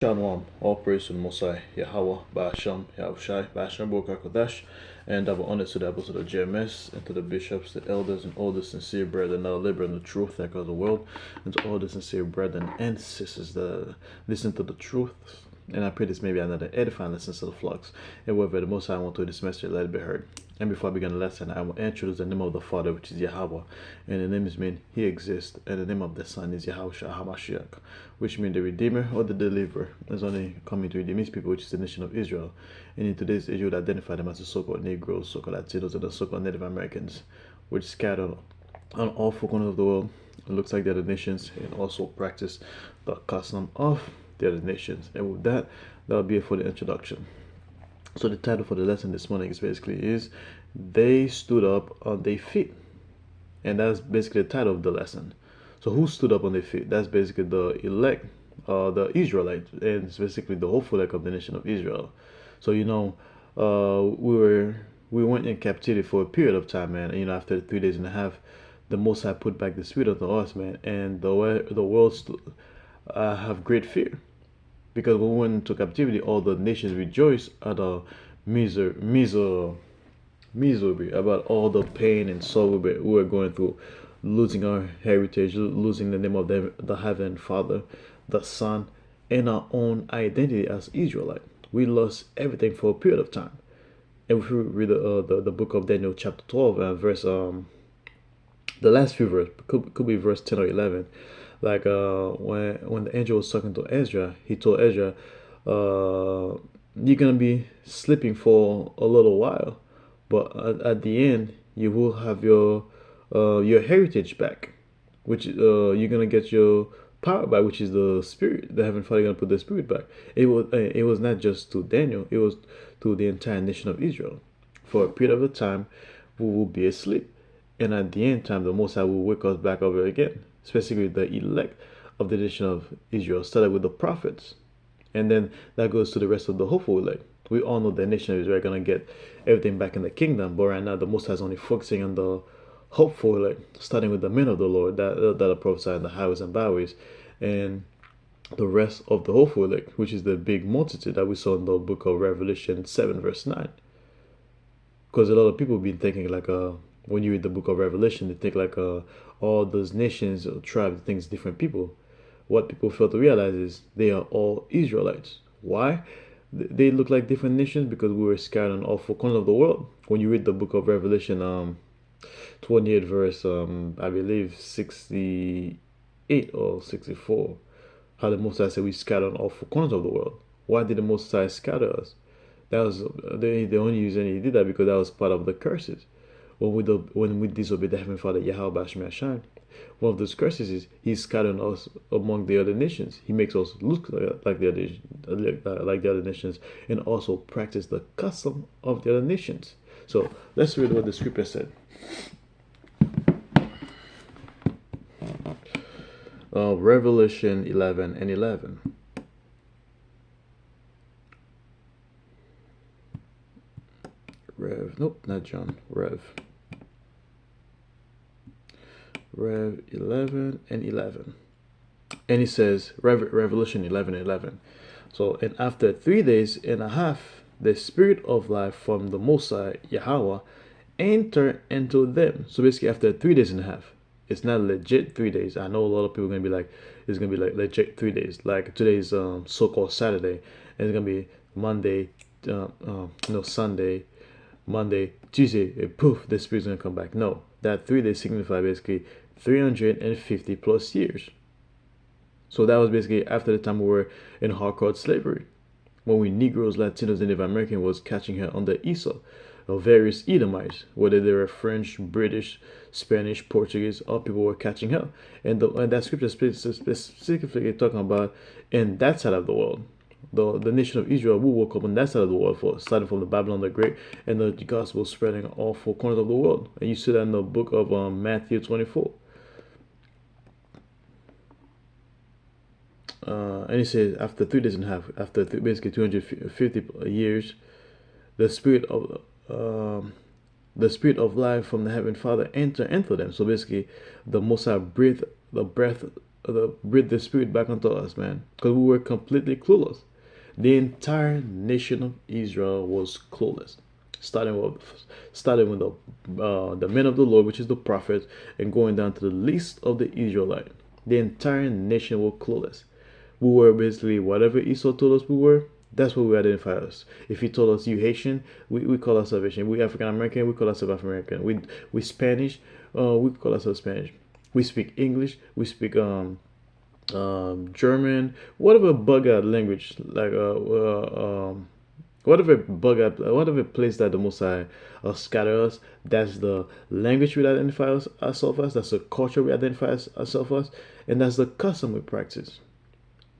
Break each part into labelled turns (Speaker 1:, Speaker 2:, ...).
Speaker 1: Shalom, all praise to the Most High, Yahweh, Ba'asham, Yahushai, Ba'asham, Baruch HaKodesh, and double honor to the apostles of the JMS, and to the bishops, the elders, and all the sincere brethren that are liberating the truth that cause the world, and to all the sincere brethren and sisters that listen to the truth. And I pray this may be another edifying lesson to the flocks, and wherever the Most High want to this message, let it be heard. And before I begin the lesson, I will introduce the name of the Father, which is Yahweh, and the name is mean He exists, and the name of the Son is Yahushua HaMashiach, which means the Redeemer or the Deliverer is only coming to redeem His people, which is the nation of Israel. And in today's age, you would identify them as the so-called Negroes, so-called Latinos, and the so-called Native Americans, which scattered on all four corners of the world. It looks like the other nations, and also practice the custom of the other nations. And with that, that'll be it for the introduction. So the title for the lesson this morning is They Stood Up on Their Feet. And that's basically the title of the lesson. So who stood up on their feet? That's basically the elect, the Israelites, and it's basically the hopeful elect of the nation of Israel. So we went in captivity for a period of time, man. And, after 3 days and a half, the Most High put back the spirit of us, man, and the world have great fear. Because when we went into captivity, all the nations rejoiced at the misery about all the pain and sorrow we were going through, losing our heritage, losing the name of the Heavenly Father, the Son, and our own identity as Israelite. We lost everything for a period of time. And if we read the book of Daniel, chapter 12, verse the last few verses could be verse 10 or 11, like when the angel was talking to Ezra, he told Ezra, you're gonna be sleeping for a little while, but at the end you will have your heritage back, which you're gonna get your power back, which is the spirit. The Heavenly Father gonna put the spirit back. It was not just to Daniel, it was to the entire nation of Israel. For a period of time we will be asleep, and at the end time the Most High will wake us back up again, especially the elect of the nation of Israel, started with the prophets. And then that goes to the rest of the hopeful elect. We all know the nation of Israel are going to get everything back in the kingdom, but right now the Most High is only focusing on the hopeful elect, starting with the men of the Lord that are prophesied in the highways and byways, and the rest of the hopeful elect, which is the big multitude that we saw in the book of Revelation 7, verse 9. Because a lot of people have been thinking like when you read the book of Revelation, they think like all those nations or tribes, things, different people. What people fail to realize is they are all Israelites. Why? They look like different nations because we were scattered on all four corners of the world. When you read the book of Revelation, 28 verse, I believe 68 or 64, how the Most High said we scattered on all four corners of the world. Why did the Most High scatter us? That was the only reason he did that, because that was part of the curses. When we disobey the Heavenly Father, Yahweh Bashmi Hashem, one of those curses is He scattered us among the other nations. He makes us look like the other nations, and also practice the custom of the other nations. So let's read what the scripture said. Revelation 11 and 11. Nope, not John. Rev 11 and 11. And he says, Revelation 11 and 11. So, and after 3 days and a half, the spirit of life from the Most High, Yahweh, entered into them. So basically, after 3 days and a half, it's not legit 3 days. I know a lot of people are going to be like, it's going to be like legit 3 days. Like today's so-called Saturday, and it's going to be Monday, Sunday, Monday, Tuesday, and poof, the spirit's going to come back. No, that 3 days signify basically 350 plus years. So that was basically after the time we were in hardcore slavery, when we Negroes, Latinos, and Native American was catching her under Esau, or various Edomites, whether they were French, British, Spanish, Portuguese, all people were catching her. And that scripture specifically talking about in that side of the world. The nation of Israel will woke up on that side of the world, starting from the Babylon the Great, and the gospel spreading all four corners of the world. And you see that in the book of Matthew 24. And he says, after 3 days and a half, after basically 250 years, the spirit of life from the Heavenly Father enter into them. So basically, the Most High breathed the breath breathe the spirit back onto us, man, because we were completely clueless. The entire nation of Israel was clueless, starting with the men of the Lord, which is the prophets, and going down to the least of the Israelite. The entire nation was clueless. We were basically whatever Esau told us we were. That's what we identify us. If he told us you Haitian, we call ourselves Haitian. We African American, we call ourselves African American. We Spanish, we call ourselves Spanish. We speak English. We speak German, whatever bug out language, like whatever bug out, whatever place that the Most High scatter us, that's the language we identify ourselves as, that's the culture we identify ourselves as, and that's the custom we practice.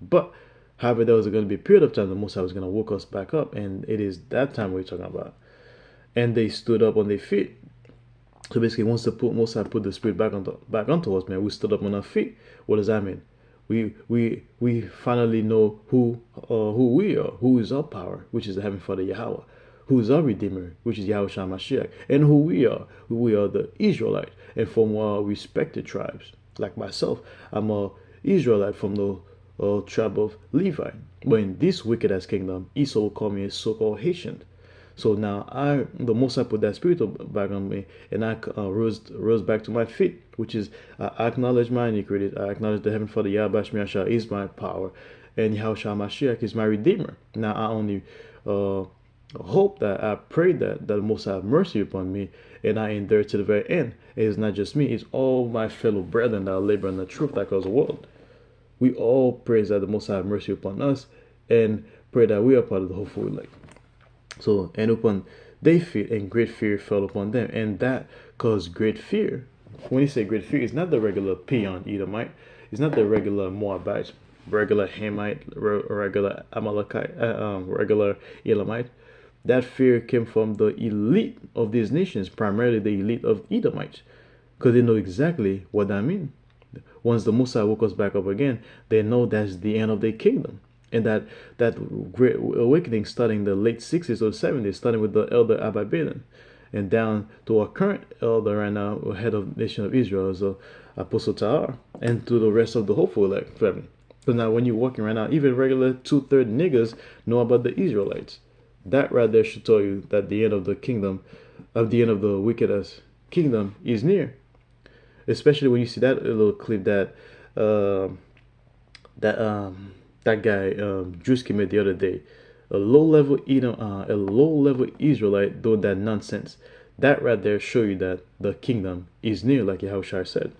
Speaker 1: But however, there was going to be a period of time the Most High was going to woke us back up, and it is that time we're talking about. And they stood up on their feet. So basically, once the Most High put the Spirit back onto us, man, we stood up on our feet. What does that mean? We finally know who we are, who is our power, which is the Heavenly Father Yahweh, who is our Redeemer, which is Yahweh Shah Mashiach, and who we are. We are the Israelites, and from our respected tribes. Like myself, I'm a Israelite from the tribe of Levi. But in this wicked ass kingdom, Esau will call me a so-called Haitian. So now the Most High put that spirit back on me, and I rose back to my feet, which is I acknowledge my iniquity. I acknowledge the Heavenly Father Yahweh Shah is my power, and Yahweh Shah Mashiach is my Redeemer. Now I only hope that I pray that the Most High have mercy upon me, and I endure to the very end. It is not just me; it's all my fellow brethren that labor in the truth that cause the world. We all praise that the Most High have mercy upon us, and pray that we are part of the hopeful elect. So, and upon they fear, and great fear fell upon them, and that caused great fear. When you say great fear, it's not the regular peon Edomite, it's not the regular Moabite, regular Hamite, regular Amalekite, regular Elamite. That fear came from the elite of these nations, primarily the elite of Edomites, because they know exactly what that means. Once the Most High woke us back up again, they know that's the end of their kingdom. And that great awakening starting in the late 60s or 70s, starting with the elder Abba Beden, and down to our current elder right now, head of the nation of Israel, as Apostle Tahar, and to the rest of the hopeful elect family. So now when you're walking right now, even regular two-third niggas know about the Israelites. That right there should tell you that the end of the kingdom, of the end of the wickedest kingdom is near. Especially when you see that little clip that that guy Drewski made the other day, a low-level Israelite doing that nonsense. That right there show you that the kingdom is near, like Yahushua said.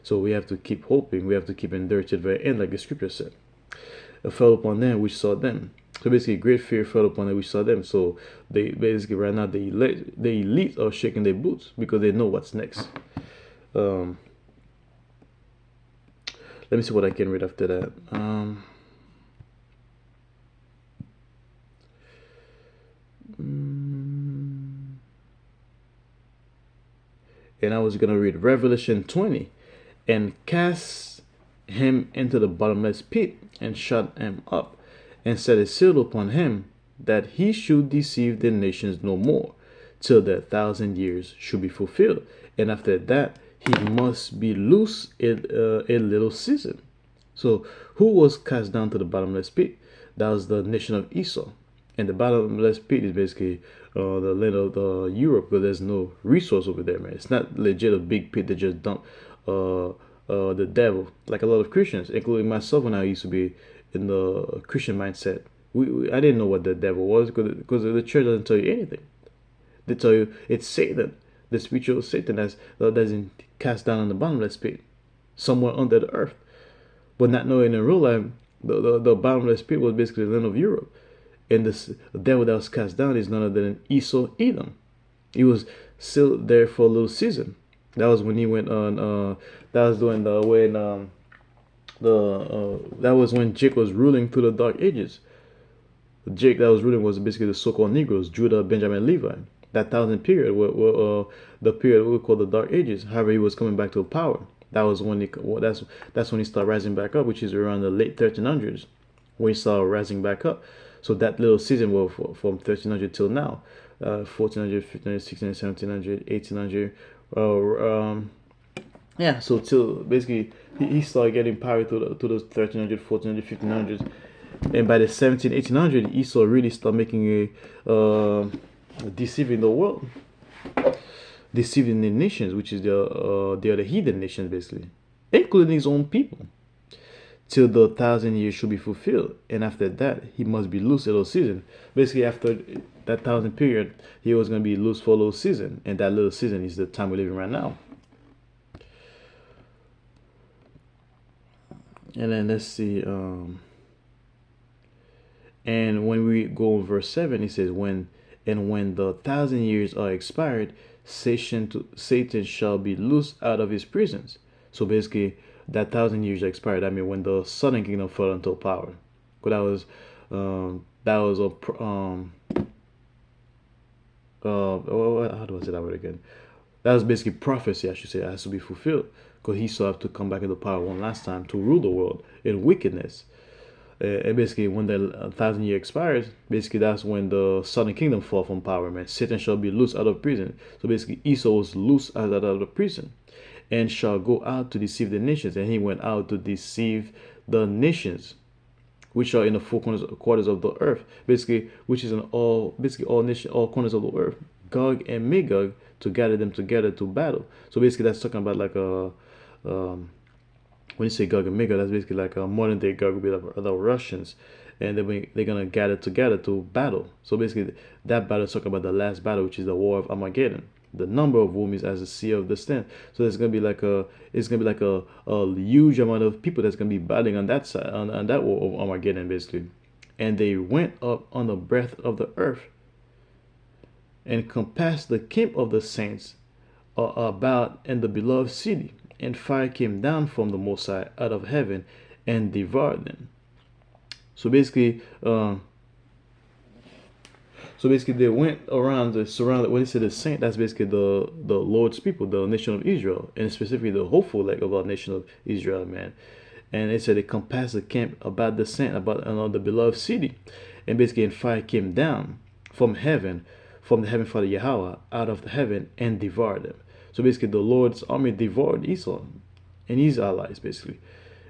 Speaker 1: So we have to keep hoping. We have to keep enduring to the very end, like the scripture said. It fell upon them which saw them. So basically, great fear fell upon them which saw them. So they basically right now the elite are shaking their boots because they know what's next. Let me see what I can read after that. And I was going to read Revelation 20. And cast him into the bottomless pit, and shut him up, and set a seal upon him, that he should deceive the nations no more, till the 1,000 years should be fulfilled. And after that, he must be loose a little season. So who was cast down to the bottomless pit? That was the nation of Esau. And the bottomless pit is basically the land of Europe, because there's no resource over there, man. It's not legit a big pit that just dump the devil, like a lot of Christians, including myself when I used to be in the Christian mindset. I didn't know what the devil was, because the church doesn't tell you anything. They tell you it's Satan, the spiritual Satan that's cast down on the bottomless pit, somewhere under the earth. But not knowing in real life, the bottomless pit was basically the land of Europe. And the devil that was cast down is none other than Esau, Edom. He was still there for a little season. That was when he went on. That was when Jake was ruling through the Dark Ages. Jake that was ruling was basically the so-called Negroes, Judah, Benjamin, Levi. That 1,000 period, were the period we call the Dark Ages. However, he was coming back to power. That was when that's when he started rising back up, which is around the late 1300s, when he started rising back up. So that little season was from 1300 till now, 1400, 1500, 1600, 1700, 1800, Yeah, so till basically he started getting power to the 1300, 1400, 1500s, and by the 17, 1800, Esau really started making deceiving the world, deceiving the nations, which is the other heathen nations basically, including his own people, till the 1,000 years should be fulfilled, and after that he must be loose a little season. Basically, after that 1,000 period, he was gonna be loose for a little season, and that little season is the time we're living right now. And then let's see. And when we go in verse 7, it says, when the 1,000 years are expired, Satan shall be loosed out of his prisons. So basically, that 1,000 years expired. I mean, when the Southern Kingdom fell into power, because that was a how do I say that word again? That was basically prophecy, I should say, that has to be fulfilled, because he still have to come back into power one last time to rule the world in wickedness. And basically, when the 1,000 year expires, basically that's when the Southern Kingdom fall from power, man. Satan shall be loose out of prison. So basically, Esau was loose out of the prison, and shall go out to deceive the nations. And he went out to deceive the nations, which are in the four quarters of the earth, basically, which is in all nation, all corners of the earth, Gog and Magog, to gather them together to battle. So basically, that's talking about like a um, when you say Gog and Magog, that's basically like a modern day Gog would be like the Russians, and they're gonna gather together to battle. So basically, that battle is talking about the last battle, which is the War of Armageddon. The number of whom is as the sea of the stand. So there's gonna be like a huge amount of people that's gonna be battling on that side, on that War of Armageddon, basically. And they went up on the breadth of the earth and compassed the camp of the saints about in the beloved city, and fire came down from the Most High out of heaven and devoured them. So basically, they went around the surrounded. When they say the saint, that's basically the Lord's people, the nation of Israel, and specifically the hopeful leg of our nation of Israel, man. And they said they compassed the camp about the saint, about the beloved city, and basically, and fire came down from heaven, from the heaven Father Yahweh, out of the heaven, and devoured them. So basically, the Lord's army devoured Esau and his allies, basically.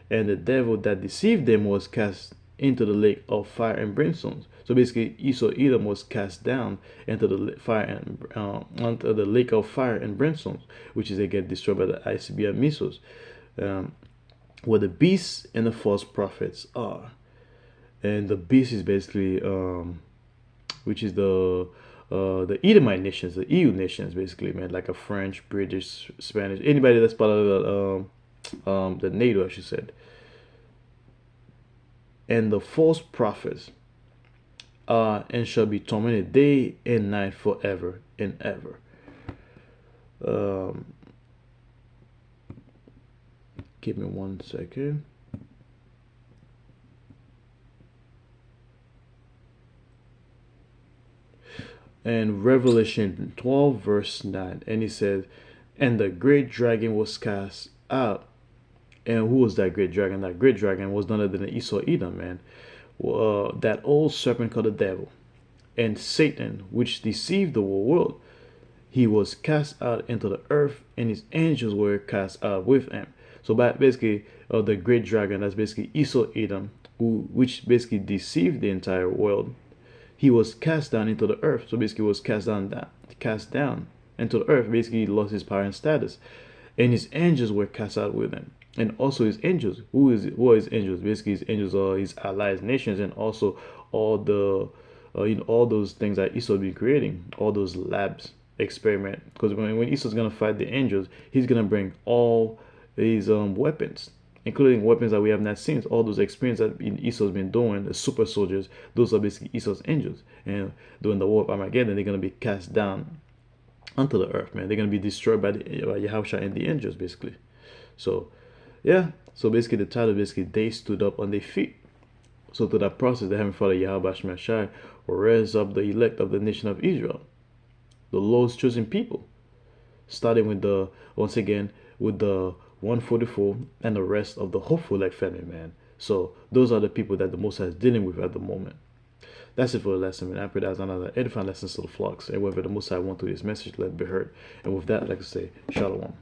Speaker 1: And the devil that deceived them was cast into the lake of fire and brimstone. So basically, Esau Edom was cast down into the fire and onto the lake of fire and brimstone, which is again destroyed by the ICBM missiles, where the beasts and the false prophets are. And the beast is basically, which is the Edomite nations, the EU nations, basically, man, like a French, British, Spanish, anybody that's part of the NATO, I should say. And the false prophets are and shall be tormented day and night forever and ever. Um, give me 1 second. And Revelation 12, verse 9, and he says, and the great dragon was cast out. And who was that great dragon? That great dragon was none other than Esau Edom, man. That old serpent called the devil. And Satan, which deceived the whole world, he was cast out into the earth, and his angels were cast out with him. So basically, the great dragon, that's basically Esau Edom, which basically deceived the entire world. He was cast down into the earth. So basically, was cast down into the earth. Basically, he lost his power and status, and his angels were cast out with him. And also his angels. Who are his angels? Basically, his angels are his allies, nations, and also all the all those things that Esau been creating, all those labs, experiment. Because when Esau's gonna fight the angels, he's gonna bring all these weapons, including weapons that we have not seen. All those experiences that Esau's been doing, the super soldiers, those are basically Esau's angels. And during the War of Armageddon, they're gonna be cast down onto the earth, man. They're gonna be destroyed by Yahusha and the angels, basically. So, yeah. So basically, the title basically they stood up on their feet. So through that process, the Heavenly Father Yahweh Shemashai will raise up the elect of the nation of Israel, the Lord's chosen people, starting with the once again with the 144 and the rest of the hopeful elect family, man. So those are the people that the Most High is dealing with at the moment. That's it for the lesson, man. I pray that's another edifying lesson to the flocks. And whether the Most High want through this message, let it be heard. And with that, I'd like to say, Shalom.